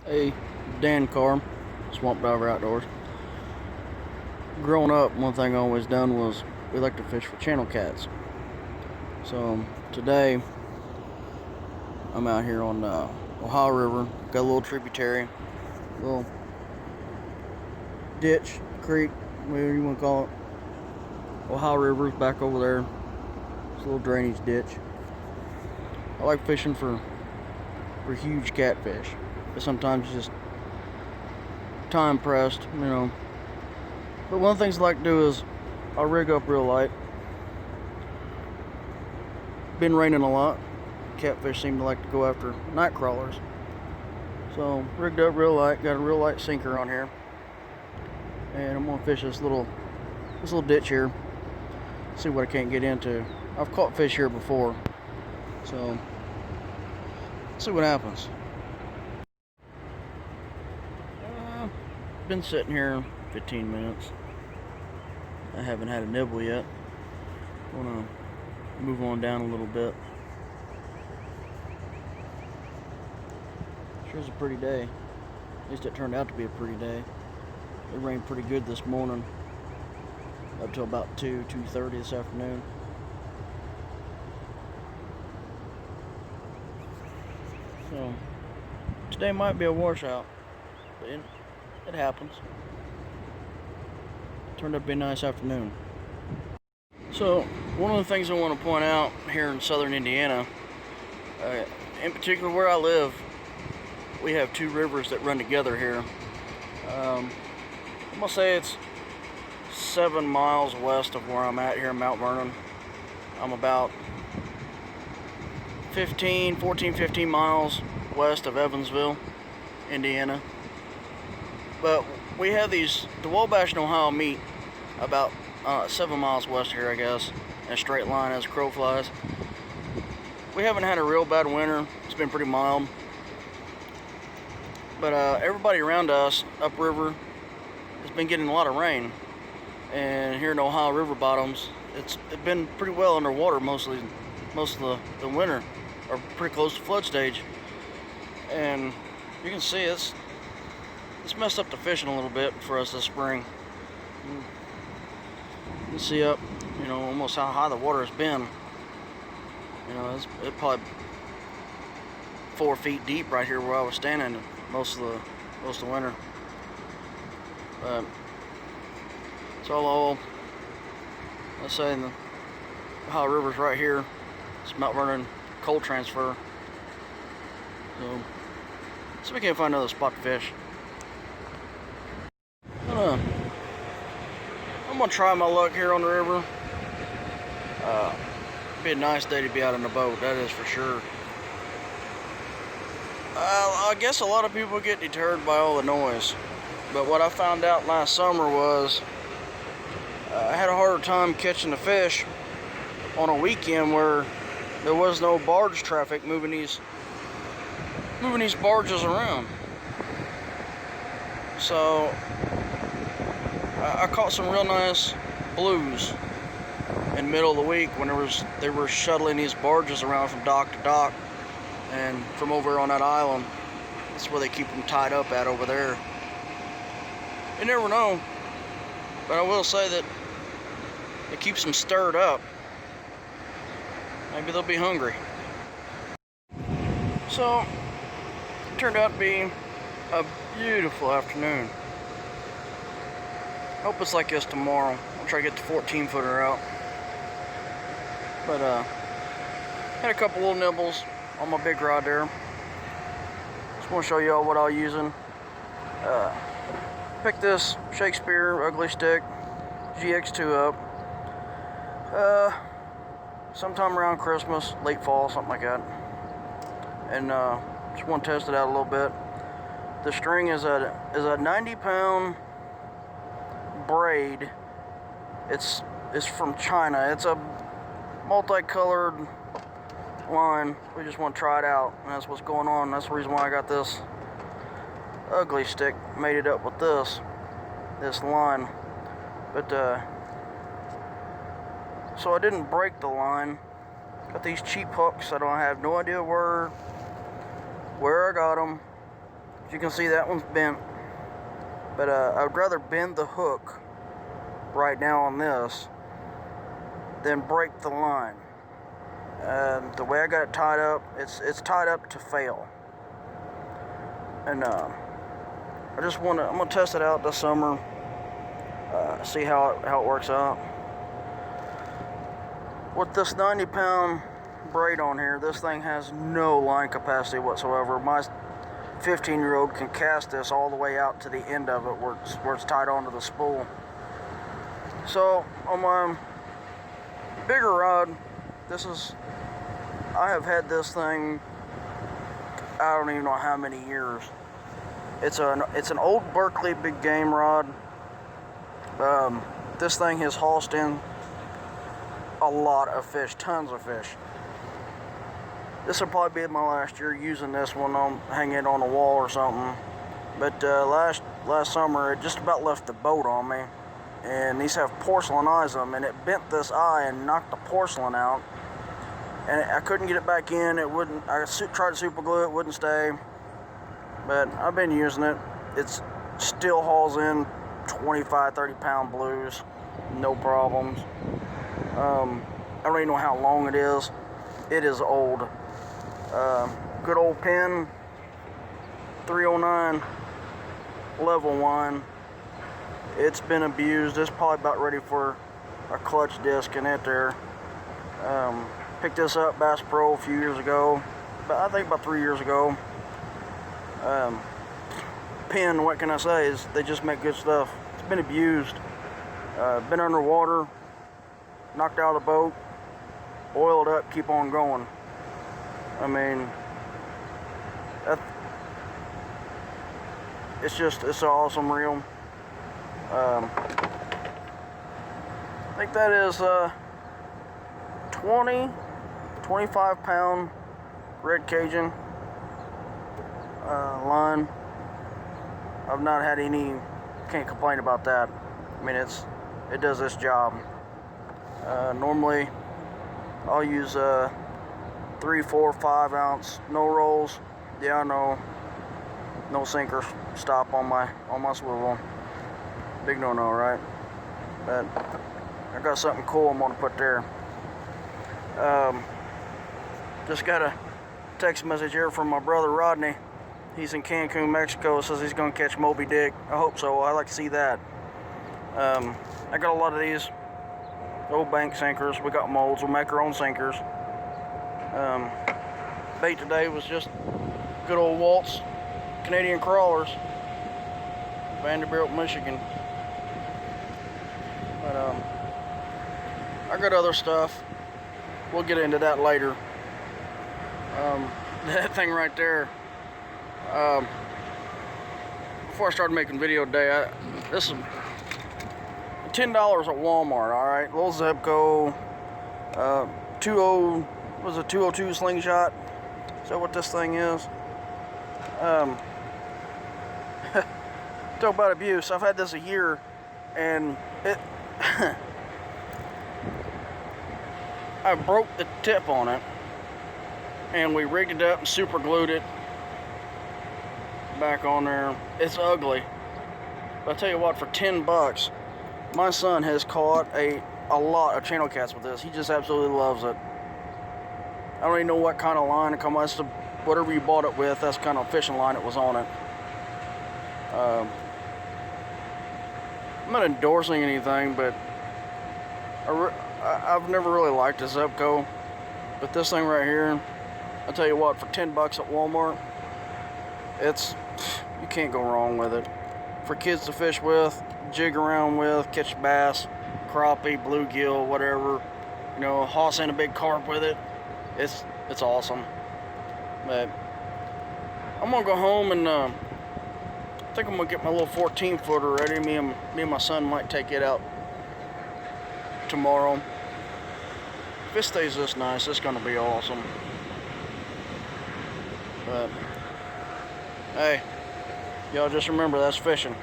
Hey, Dan Carr, Swamp Diver Outdoors. Growing up, one thing I always done was we like to fish for channel cats. So today, I'm out here on the Ohio River. Got a little tributary, little ditch, creek, whatever you want to call it. Ohio River's back over there. It's a little drainage ditch. I like fishing for huge catfish, but sometimes just time pressed, But one of the things I like to do is I'll rig up real light. Been raining a lot. Catfish seem to like to go after night crawlers. So rigged up real light, got a real light sinker on here. And I'm gonna fish this little ditch here. See what I can't get into. I've caught fish here before. So let's see what happens. Been sitting here 15 minutes. I haven't had a nibble yet. Wanna move on down a little bit. Sure is a pretty day. At least it turned out to be a pretty day. It rained pretty good this morning, up till about 2:30 this afternoon. So today might be a washout, but it happens. Turned out to be a nice afternoon. So one of the things I want to point out here in southern Indiana, in particular where I live, we have two rivers that run together here. I'm gonna say it's 7 miles west of where I'm at here in Mount Vernon. I'm about 15 miles west of Evansville, Indiana. But we have the Wabash and Ohio meet about 7 miles west here, I guess, in a straight line as a crow flies. We haven't had a real bad winter. It's been pretty mild. But everybody around us, upriver, has been getting a lot of rain. And here in the Ohio River bottoms, it's been pretty well underwater most of the winter, or pretty close to flood stage. And you can see it's messed up the fishing a little bit for us this spring. You can see up, almost how high the water has been. It's probably 4 feet deep right here where I was standing most of the winter. But it's all let's say the Ohio River's right here. It's Mount Vernon cold transfer. So we can't find another spot to fish. I'm gonna try my luck here on the river. Be a nice day to be out on the boat, that is for sure. I guess a lot of people get deterred by all the noise, but what I found out last summer was I had a harder time catching the fish on a weekend where there was no barge traffic moving these barges around. So I caught some real nice blues in the middle of the week when they were shuttling these barges around from dock to dock, and from over on that island, that's where they keep them tied up at over there. You never know, but I will say that it keeps them stirred up. Maybe they'll be hungry. So it turned out to be a beautiful afternoon. Hope it's like this tomorrow. I'll try to get the 14-footer out. But had a couple little nibbles on my big rod there. Just want to show y'all what I'm using. Picked this Shakespeare Ugly Stick GX2 up. Sometime around Christmas, late fall, something like that. And just want to test it out a little bit. The string is a 90-pound braid. It's from China. It's a multicolored line. We just want to try it out, and that's what's going on. That's the reason why I got this Ugly Stick mated up with this line. But so I didn't break the line. Got these cheap hooks. I have no idea where I got them. As you can see, that one's bent. But I would rather bend the hook right now on this than break the line. The way I got it tied up, it's tied up to fail. And I'm gonna test it out this summer, see how it works out. With this 90-pound braid on here, this thing has no line capacity whatsoever. My 15-year-old can cast this all the way out to the end of it where it's tied onto the spool. So on my bigger rod, I have had this thing, I don't even know how many years. It's an old Berkley big game rod. This thing has hauled in a lot of fish, tons of fish. This will probably be my last year using this one, hanging it on a wall or something. But last summer, it just about left the boat on me. And these have porcelain eyes on them, and it bent this eye and knocked the porcelain out. And I couldn't get it back in. It wouldn't. I tried to super glue it, wouldn't stay. But I've been using it. It still hauls in 25, 30-pound blues, no problems. I don't even know how long it is. It is old. Good old Penn 309 level 1. It's been abused. It's probably about ready for a clutch disc in it there. Picked this up Bass Pro a few years ago, but I think about 3 years ago. Penn, what can I say, is they just make good stuff. It's been abused, been underwater, knocked out of the boat, oiled up, keep on going. I mean, it's an awesome reel. I think that is 25 pound red Cajun line. I've not had any, can't complain about that. I mean, it does this job. Normally I'll use 3, 4, 5 ounce no rolls. Yeah, no sinker stop on my swivel. Big no-no, right? But I got something cool I'm gonna put there. Just got a text message here from my brother Rodney. He's in Cancun, Mexico. Says he's gonna catch Moby Dick. I hope so. I like to see that. I got a lot of these old bank sinkers. We got molds. We'll make our own sinkers. Bait today was just good old Waltz Canadian crawlers, Vanderbilt, Michigan. But I got other stuff. We'll get into that later. That thing right there. Before I started making video today, this is $10 at Walmart. All right, little Zebco, 202 slingshot. Is that what this thing is? Talk about abuse. I've had this a year, and it. I broke the tip on it, and we rigged it up and super glued it back on there. It's ugly, but I tell you what, for $10, my son has caught a lot of channel cats with this. He just absolutely loves it. I don't even know what kind of line it comes. That's whatever you bought it with. That's the kind of fishing line it was on it. I'm not endorsing anything, but I've never really liked a Zebco, but this thing right here, I tell you what, for $10 at Walmart, you can't go wrong with it. For kids to fish with, jig around with, catch bass, crappie, bluegill, whatever, hoss in a big carp with it. It's awesome. But I'm gonna go home and I think I'm gonna get my little 14-footer ready. Me and my son might take it out tomorrow. If it stays this nice, it's gonna be awesome. But hey, y'all just remember, that's fishing.